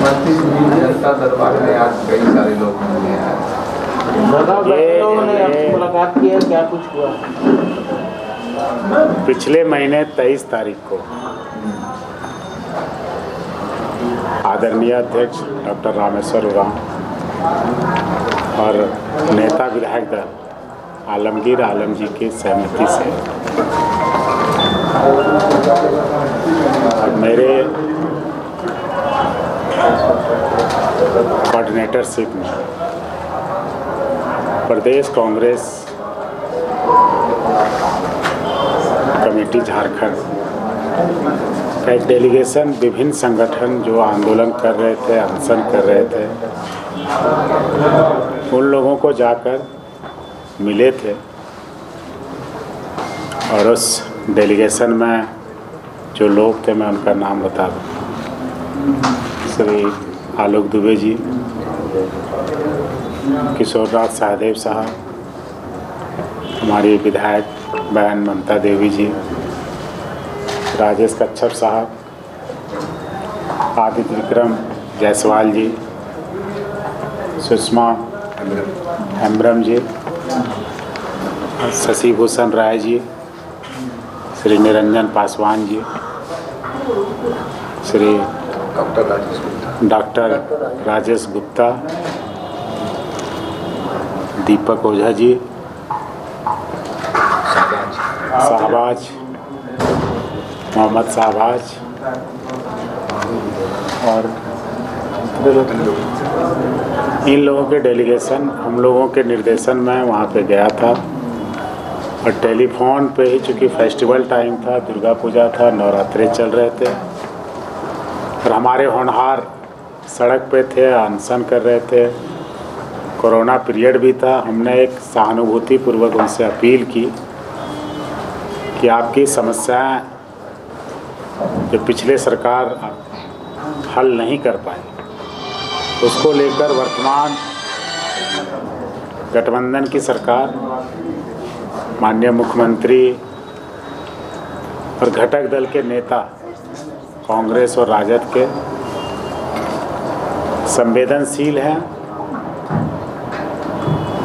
मुख्यमंत्री सुनील जनता दरबार में आज कई सारे लोग मिले हैं। लोगों ने आपसे मुलाकात की है, क्या कुछ हुआ? पिछले महीने 23 तारीख को आदरणीय अध्यक्ष डॉक्टर रामेश्वर उरांव और नेता विधायक दल आलमगीर आलम जी की सहमति से मेरे कोऑर्डिनेटरशिप में प्रदेश कांग्रेस कमेटी झारखंड का एक डेलीगेशन विभिन्न संगठन जो आंदोलन कर रहे थे, अनशन कर रहे थे, उन लोगों को जाकर मिले थे। और उस डेलीगेशन में जो लोग थे मैं उनका नाम बता दूँ। श्री आलोक दुबे जी, किशोर राज सहदेव साहब, हमारी विधायक बहन ममता देवी जी, राजेश कच्छप साहब, आदित्य विक्रम जायसवाल जी, सुषमा हेम्ब्रम जी, शशि भूषण राय जी, श्री निरंजन पासवान जी, श्री डॉक्टर राजेश गुप्ता, दीपक ओझा जी, शाहबाज मोहम्मद शाहबाज और इन लोगों के डेलीगेशन हम लोगों के निर्देशन में वहाँ पे गया था। और टेलीफोन पे ही, चूँकि फेस्टिवल टाइम था, दुर्गा पूजा था, नवरात्रे चल रहे थे और हमारे होनहार सड़क पे थे, अनशन कर रहे थे, कोरोना पीरियड भी था। हमने एक सहानुभूति पूर्वक उनसे अपील की कि आपकी समस्याएं जो पिछले सरकार हल नहीं कर पाई, उसको लेकर वर्तमान गठबंधन की सरकार, माननीय मुख्यमंत्री और घटक दल के नेता कांग्रेस और राजद के संवेदनशील हैं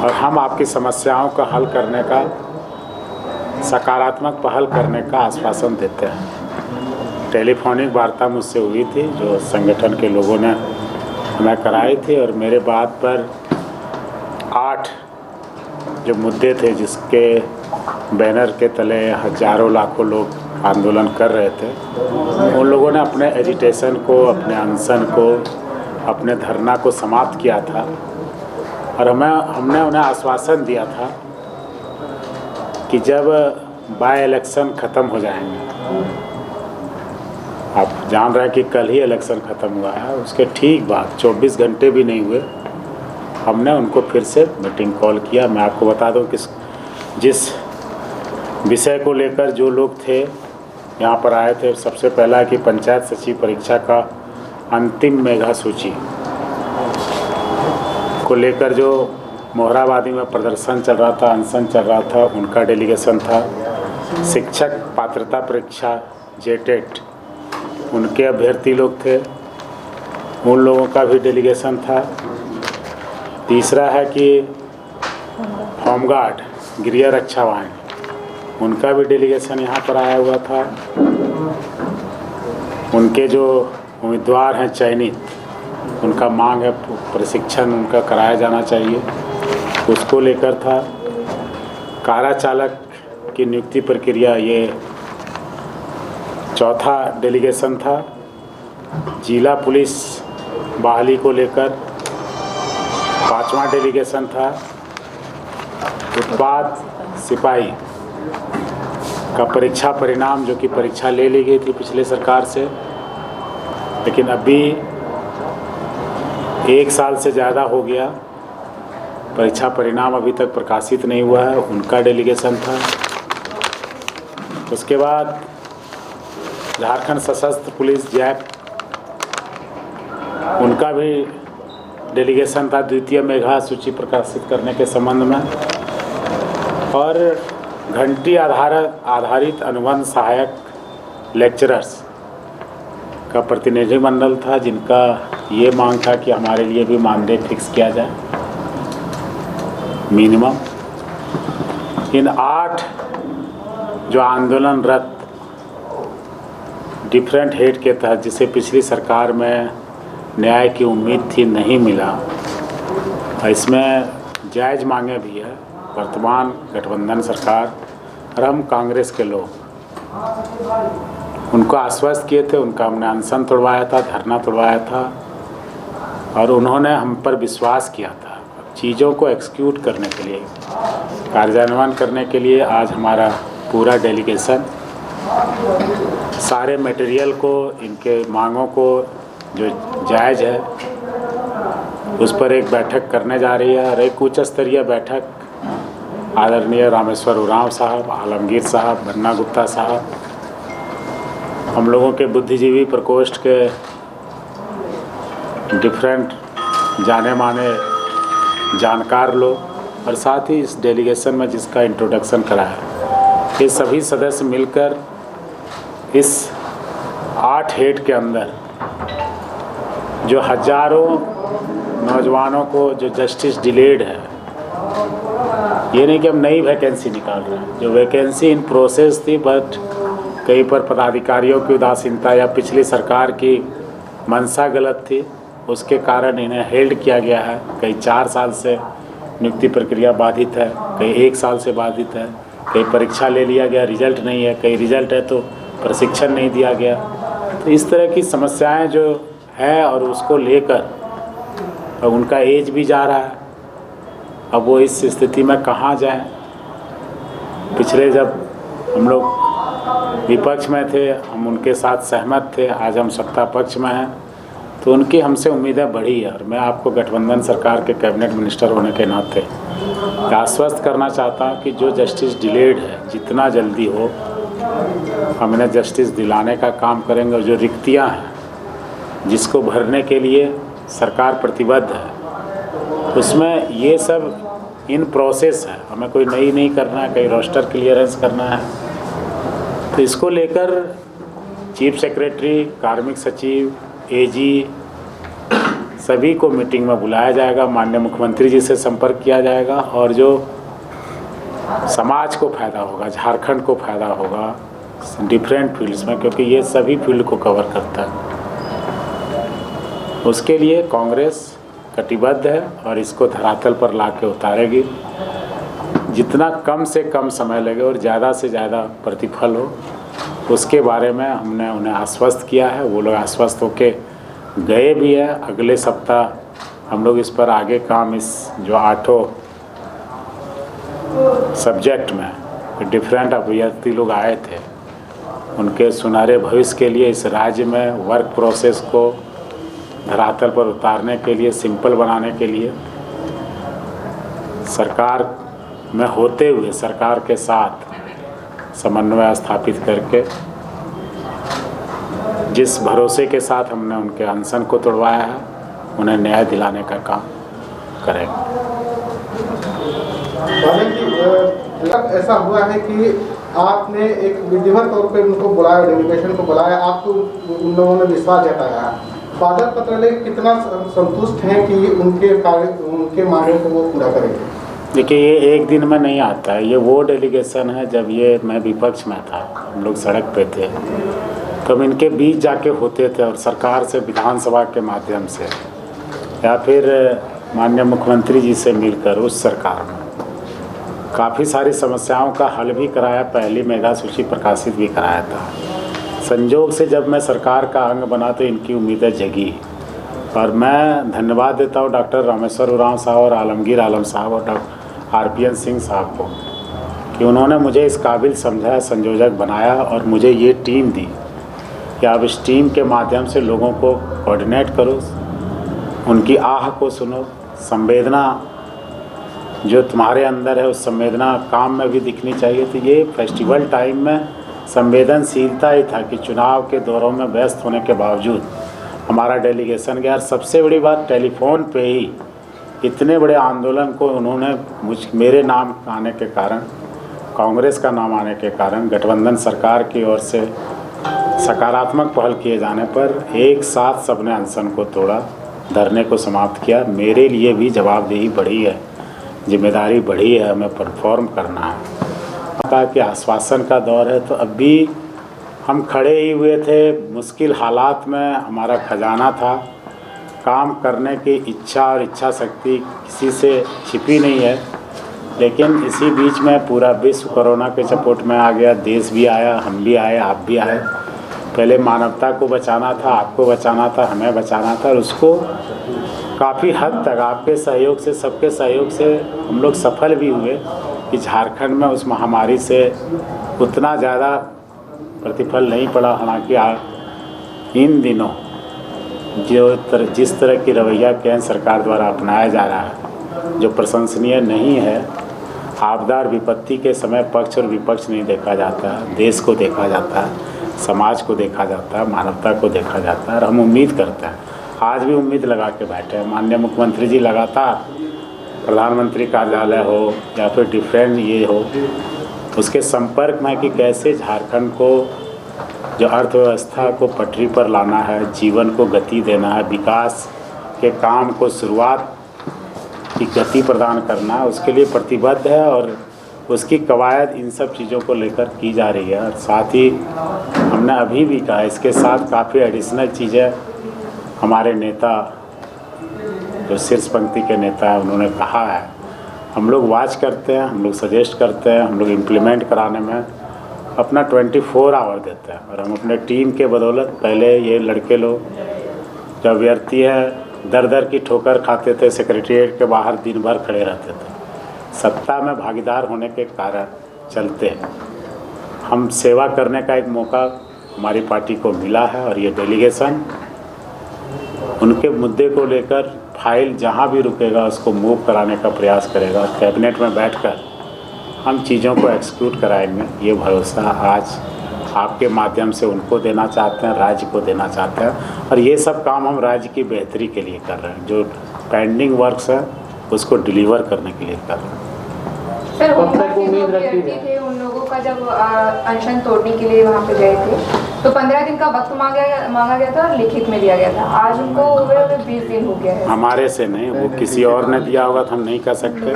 और हम आपकी समस्याओं का हल करने का, सकारात्मक पहल करने का आश्वासन देते हैं। टेलीफोनिक वार्ता मुझसे हुई थी जो संगठन के लोगों ने हमें कराई थी और मेरे बात पर 8 जो मुद्दे थे जिसके बैनर के तले हजारों लाखों लोग आंदोलन कर रहे थे, उन लोगों ने अपने एजिटेशन को, अपने अनशन को, अपने धरना को समाप्त किया था और हमने उन्हें आश्वासन दिया था कि जब बाय इलेक्शन ख़त्म हो जाएंगे, आप जान रहे हैं कि कल ही इलेक्शन ख़त्म हुआ है, उसके ठीक बाद 24 घंटे भी नहीं हुए हमने उनको फिर से मीटिंग कॉल किया। मैं आपको बता दूं कि जिस विषय को लेकर जो लोग थे यहाँ पर आए थे, सबसे पहला कि पंचायत सचिव परीक्षा का अंतिम मेगा सूची को लेकर जो मोहराबादी में प्रदर्शन चल रहा था, अनशन चल रहा था, उनका डेलीगेशन था। शिक्षक पात्रता परीक्षा जेटेट, उनके अभ्यर्थी लोग थे, उन लोगों का भी डेलीगेशन था। तीसरा है कि होमगार्ड गृह रक्षा वाहिनी, उनका भी डेलीगेशन यहाँ पर आया हुआ था। उनके जो उम्मीदवार हैं चयनित, उनका मांग है प्रशिक्षण उनका कराया जाना चाहिए, उसको लेकर था। कारा चालक की नियुक्ति प्रक्रिया, ये चौथा डेलीगेशन था। जिला पुलिस बहाली को लेकर 5वां डेलीगेशन था। उत्पाद सिपाही का परीक्षा परिणाम, जो कि परीक्षा ले ली गई थी पिछले सरकार से, लेकिन अभी 1 साल से ज़्यादा हो गया, परीक्षा परिणाम अभी तक प्रकाशित नहीं हुआ है, उनका डेलीगेशन था। उसके बाद झारखंड सशस्त्र पुलिस जैक, उनका भी डेलीगेशन था द्वितीय मेघा सूची प्रकाशित करने के संबंध में। और घंटी आधारित अनुबंध सहायक लेक्चरर्स का प्रतिनिधिमंडल था, जिनका ये मांग था कि हमारे लिए भी मानदेय फिक्स किया जाए मिनिमम। इन 8 जो आंदोलनरत डिफरेंट हेड के तहत, जिसे पिछली सरकार में न्याय की उम्मीद थी, नहीं मिला, इसमें जायज़ मांगे भी है। वर्तमान गठबंधन सरकार और हम कांग्रेस के लोग उनको आश्वस्त किए थे, उनका हमने अनशन तोड़वाया था, धरना तोड़वाया था और उन्होंने हम पर विश्वास किया था। चीज़ों को एक्सिक्यूट करने के लिए, कार्यान्वयन करने के लिए आज हमारा पूरा डेलीगेशन सारे मटेरियल को, इनके मांगों को जो जायज़ है उस पर एक बैठक करने जा रही है। और एक उच्च स्तरीय बैठक आदरणीय रामेश्वर उरांव साहब, आलमगीर साहब, बन्ना गुप्ता साहब, हम लोगों के बुद्धिजीवी प्रकोष्ठ के डिफरेंट जाने माने जानकार लोग और साथ ही इस डेलीगेशन में जिसका इंट्रोडक्शन कराया, ये सभी सदस्य मिलकर इस 8 हेड के अंदर जो हजारों नौजवानों को जो जस्टिस डिलेड है, ये नहीं कि हम नई वैकेंसी निकाल रहे हैं, जो वैकेंसी इन प्रोसेस थी, बट कहीं पर पदाधिकारियों की उदासीनता या पिछली सरकार की मंशा गलत थी, उसके कारण इन्हें हेल्ड किया गया है। कई 4 साल से नियुक्ति प्रक्रिया बाधित है, कई 1 साल से बाधित है, कई परीक्षा ले लिया गया, रिजल्ट नहीं है, कई रिजल्ट है तो प्रशिक्षण नहीं दिया गया। तो इस तरह की समस्याएं जो है और उसको लेकर अब उनका एज भी जा रहा है, अब वो इस स्थिति में कहाँ जाएं। पिछले जब हम लोग विपक्ष में थे, हम उनके साथ सहमत थे, आज हम सत्ता पक्ष में हैं, तो उनकी हमसे उम्मीदें बढ़ी है। और मैं आपको गठबंधन सरकार के कैबिनेट मिनिस्टर होने के नाते आश्वस्त करना चाहता हूँ कि जो जस्टिस डिलेड है, जितना जल्दी हो हम इन्हें जस्टिस दिलाने का काम करेंगे। और जो रिक्तियाँ हैं जिसको भरने के लिए सरकार प्रतिबद्ध है, उसमें ये सब इन प्रोसेस है, हमें कोई नई नहीं करना है, कहीं रोस्टर क्लियरेंस करना है। तो इसको लेकर चीफ सेक्रेटरी, कार्मिक सचिव, एजी सभी को मीटिंग में बुलाया जाएगा, माननीय मुख्यमंत्री जी से संपर्क किया जाएगा और जो समाज को फ़ायदा होगा, झारखंड को फ़ायदा होगा डिफरेंट फील्ड्स में, क्योंकि ये सभी फील्ड को कवर करता है, उसके लिए कांग्रेस कटिबद्ध है और इसको धरातल पर ला के उतारेगी। जितना कम से कम समय लगे और ज़्यादा से ज़्यादा प्रतिफल हो, उसके बारे में हमने उन्हें आश्वस्त किया है। वो लोग आश्वस्त होके गए भी है। अगले सप्ताह हम लोग इस पर आगे काम, इस जो 8 सब्जेक्ट में डिफरेंट अभ्यर्थी लोग आए थे, उनके सुनहरे भविष्य के लिए, इस राज्य में वर्क प्रोसेस को धरातल पर उतारने के लिए, सिंपल बनाने के लिए, सरकार में होते हुए सरकार के साथ समन्वय स्थापित करके, जिस भरोसे के साथ हमने उनके अनशन को तोड़वाया है, उन्हें न्याय दिलाने का काम करेंगे। ऐसा हुआ है कि आपने एक विधिवत तौर पे उनको बुलाया, डेलीगेशन को बुलाया, आपको उन लोगों ने विश्वास जताया। बादल पत्रलेख कितना संतुष्ट हैं कि उनके मांगों को वो पूरा करेंगे? देखिए, ये एक दिन में नहीं आता है। ये वो डेलीगेशन है, जब ये मैं विपक्ष में था, हम लोग सड़क पे थे, तो हम इनके बीच जाके होते थे और सरकार से, विधानसभा के माध्यम से या फिर माननीय मुख्यमंत्री जी से मिलकर उस सरकार में काफ़ी सारी समस्याओं का हल भी कराया, पहली मेगा सूची प्रकाशित भी कराया था। संजोग से जब मैं सरकार का अंग बना तो इनकी उम्मीदें जगी और मैं धन्यवाद देता हूँ डॉक्टर रामेश्वर उरांव साहब और आलमगीर आलम साहब और डॉक्टर आरपीएन सिंह साहब को कि उन्होंने मुझे इस काबिल समझा, संयोजक बनाया और मुझे ये टीम दी कि आप इस टीम के माध्यम से लोगों को कोऑर्डिनेट करो, उनकी आह को सुनो, संवेदना जो तुम्हारे अंदर है उस संवेदना काम में भी दिखनी चाहिए। तो ये फेस्टिवल टाइम में संवेदनशीलता ही था कि चुनाव के दौरों में व्यस्त होने के बावजूद हमारा डेलीगेशन गया। सबसे बड़ी बात, टेलीफोन पे ही इतने बड़े आंदोलन को उन्होंने मेरे नाम आने के कारण, कांग्रेस का नाम आने के कारण, गठबंधन सरकार की ओर से सकारात्मक पहल किए जाने पर एक साथ सबने अनशन को तोड़ा, धरने को समाप्त किया। मेरे लिए भी जवाबदेही बढ़ी है, जिम्मेदारी बढ़ी है, हमें परफॉर्म करना है। कहा कि आश्वासन का दौर है, तो अब भी हम खड़े ही हुए थे। मुश्किल हालात में हमारा खजाना था, काम करने की इच्छा और इच्छा शक्ति किसी से छिपी नहीं है। लेकिन इसी बीच में पूरा विश्व कोरोना के चपेट में आ गया, देश भी आया, हम भी आए, आप भी आए। पहले मानवता को बचाना था, आपको बचाना था, हमें बचाना था, और उसको काफ़ी हद तक आपके सहयोग से, सबके सहयोग से हम लोग सफल भी हुए कि झारखंड में उस महामारी से उतना ज़्यादा प्रतिफल नहीं पड़ा। हालांकि इन दिनों जिस तरह की रवैया केंद्र सरकार द्वारा अपनाया जा रहा है, जो प्रशंसनीय नहीं है। आपदा और विपत्ति के समय पक्ष और विपक्ष नहीं देखा जाता, देश को देखा जाता है, समाज को देखा जाता है, मानवता को देखा जाता है। और हम उम्मीद करते हैं, आज भी उम्मीद लगा के बैठे हैं। माननीय मुख्यमंत्री जी लगातार प्रधानमंत्री कार्यालय हो या फिर डिफरेंट ये हो, उसके संपर्क में कि कैसे झारखंड को जो अर्थव्यवस्था को पटरी पर लाना है, जीवन को गति देना है, विकास के काम को शुरुआत की गति प्रदान करना है, उसके लिए प्रतिबद्ध है। और उसकी कवायद इन सब चीज़ों को लेकर की जा रही है। और साथ ही हमने अभी भी कहा, इसके साथ काफ़ी एडिशनल चीज़ें हमारे नेता, जो शीर्ष पंक्ति के नेता हैं, उन्होंने कहा है। हम लोग वॉच करते हैं, हम लोग सजेस्ट करते हैं, हम लोग इम्प्लीमेंट कराने में अपना 24 आवर देते हैं। और हम अपने टीम के बदौलत, पहले ये लड़के लोग जो अभ्यर्थी हैं दर दर की ठोकर खाते थे, सेक्रेटरीट के बाहर दिन भर खड़े रहते थे। सत्ता में भागीदार होने के कारण चलते हम सेवा करने का एक मौका हमारी पार्टी को मिला है। और ये डेलीगेशन उनके मुद्दे को लेकर फाइल जहां भी रुकेगा उसको मूव कराने का प्रयास करेगा। और कैबिनेट में बैठकर हम चीज़ों को एक्सिक्यूट कराएंगे, ये भरोसा आज आपके माध्यम से उनको देना चाहते हैं, राज्य को देना चाहते हैं। और ये सब काम हम राज्य की बेहतरी के लिए कर रहे हैं, जो पेंडिंग वर्क्स है उसको डिलीवर करने के लिए कर रहे हैं। सर, उम्मीद रखी थे उन लोगों का, जब अनशन तोड़ने के लिए वहाँ पे गए थे तो 15 दिन का वक्त मांगा गया था और लिखित में दिया गया था। आज उनको हुए 20 दिन हो गया है। हमारे से नहीं, वो किसी और ने दिया होगा तो हम नहीं कर सकते।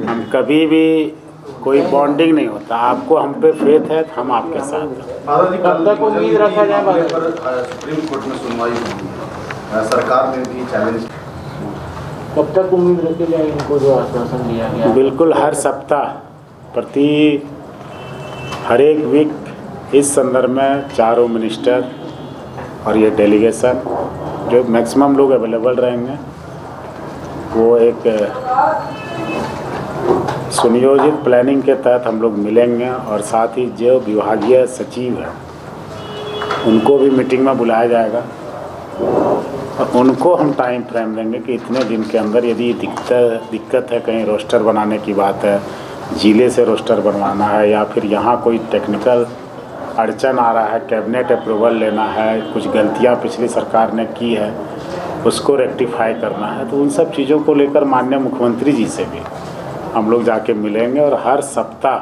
हम कभी भी कोई बॉन्डिंग नहीं होता। आपको हम पे फेथ है तो हम आपके साथ हैं। कब तक उम्मीद रखा जाए? सुप्रीम कोर्ट में सुनवाई होगी, सरकार ने भी चैलेंज, कब तक उम्मीद रखी जाए इनको जो आश्वासन दिया गया? बिल्कुल हर सप्ताह प्रति हर एक वीक इस संदर्भ में चारों मिनिस्टर और ये डेलीगेशन जो मैक्सिमम लोग अवेलेबल रहेंगे, वो एक सुनियोजित प्लानिंग के तहत हम लोग मिलेंगे। और साथ ही जो विभागीय सचिव हैं उनको भी मीटिंग में बुलाया जाएगा और उनको हम टाइम फ्रेम देंगे कि इतने दिन के अंदर यदि दिक्कत है, कहीं रोस्टर बनाने की बात है, जिले से रोस्टर बनवाना है, या फिर यहाँ कोई टेक्निकल अड़चन आ रहा है, कैबिनेट अप्रूवल लेना है, कुछ गलतियाँ पिछली सरकार ने की है उसको रेक्टिफाई करना है, तो उन सब चीज़ों को लेकर माननीय मुख्यमंत्री जी से भी हम लोग जाके मिलेंगे। और हर सप्ताह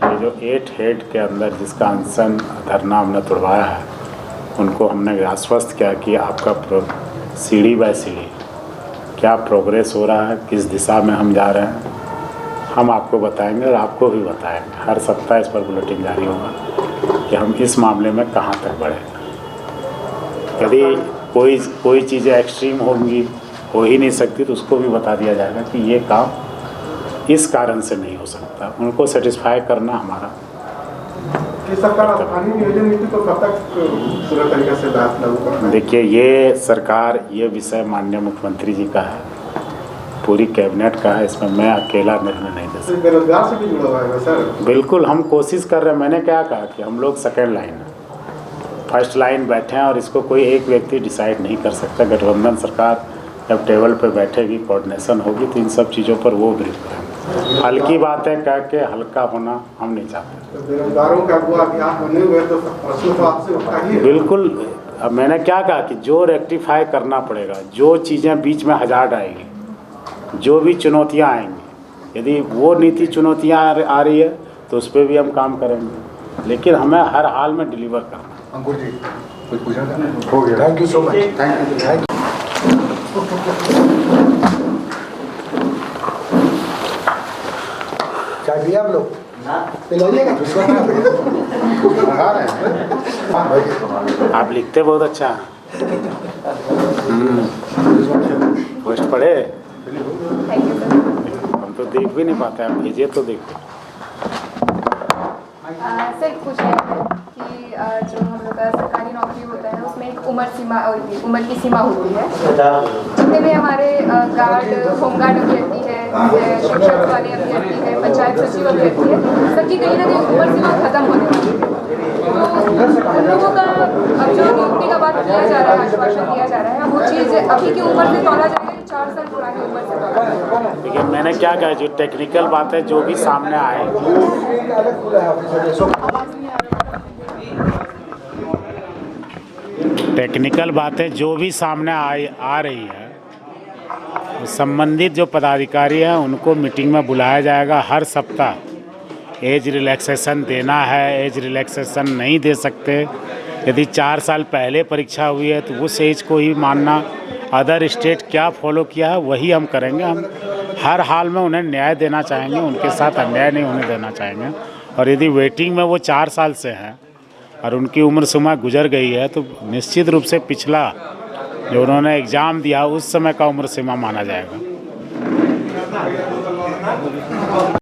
ये जो 8 हेड के अंदर जिसका अनशन धरना हमने तोड़वाया है, उनको हमने आश्वस्त किया कि आपका सीढ़ी बाय सीढ़ी क्या प्रोग्रेस हो रहा है, किस दिशा में हम जा रहे हैं, हम आपको बताएंगे और आपको भी बताएंगे। हर सप्ताह इस पर बुलेटिन जारी होगा कि हम इस मामले में कहाँ तक बढ़े। यदि कोई चीज़ें एक्सट्रीम होंगी, हो ही नहीं सकती, तो उसको भी बता दिया जाएगा कि ये काम इस कारण से नहीं हो सकता। उनको सेटिस्फाई करना हमारा। देखिए, ये सरकार, ये विषय माननीय मुख्यमंत्री जी का है, पूरी कैबिनेट का है, इसमें मैं अकेला निर्णय नहीं दे सकता। बेरोजगार से भी जुड़ा हुआ है सर। बिल्कुल हम कोशिश कर रहे हैं। मैंने क्या कहा कि हम लोग सेकेंड लाइन है, फर्स्ट लाइन बैठे हैं और इसको कोई एक व्यक्ति डिसाइड नहीं कर सकता। गठबंधन सरकार जब टेबल पे बैठेगी, कोऑर्डिनेशन होगी, तो इन सब चीज़ों पर वो ब्रीफ करेंगे। हल्की बातें कह के हल्का होना हम नहीं चाहते। बेरोजगारों का हुआ कि आप बने हुए तो प्रश्न तो आपसे उठा ही है। बिल्कुल। अब मैंने क्या कहा कि जो रेक्टिफाई करना पड़ेगा, जो चीज़ें बीच में हज़ार्ड आएगी, जो भी चुनौतियाँ आएंगी, यदि वो नीति चुनौतियाँ आ रही है तो उस पर भी हम काम करेंगे, लेकिन हमें हर हाल में डिलीवर करना है। अंकुर जी कुछ पूछना था? हो गया, thank you so much, thank you. चाय पिया आप लोग? पिलाइएगा मंगा रहे हैं। हाँ भाई, आप लिखते बहुत अच्छा। पोस्ट पढ़े? Thank you sir. हम तो देख भी नहीं पाते, आप भेजिए तो देखो। सर कुछ है कि जो हम लोग का सरकारी नौकरी होता है उसमें एक उम्र की सीमा होती है। जितने भी हमारे गार्ड, होमगार्ड अभ्यर्थी है, शिक्षक वाले अभ्यर्थी है, पंचायत सचिव अभ्यर्थी है, सबकी कहीं ना कहीं उम्र सीमा खत्म होने वाली है। तो उन लोगों का अब जो नियुक्ति का बात किया जा रहा है, आश्वासन दिया जा रहा है, वो चीज़ अभी की उम्र से तोला जाएगा, 4 साल पुरानी उम्र से तोला जाएगा। देखिए मैंने क्या कहा, जो टेक्निकल बात है जो भी सामने आए, टेक्निकल बातें जो भी सामने आ रही है, संबंधित जो पदाधिकारी हैं उनको मीटिंग में बुलाया जाएगा हर सप्ताह। एज रिलैक्सेशन देना है, एज रिलैक्सेशन नहीं दे सकते। यदि 4 साल पहले परीक्षा हुई है तो उस एज को ही मानना, अदर स्टेट क्या फॉलो किया है वही हम करेंगे। हम हर हाल में उन्हें न्याय देना चाहेंगे, उनके साथ अन्याय नहीं होने देना चाहेंगे। और यदि वेटिंग में वो 4 साल से हैं और उनकी उम्र सीमा गुजर गई है तो निश्चित रूप से पिछला जो उन्होंने एग्ज़ाम दिया उस समय का उम्र सीमा माना जाएगा।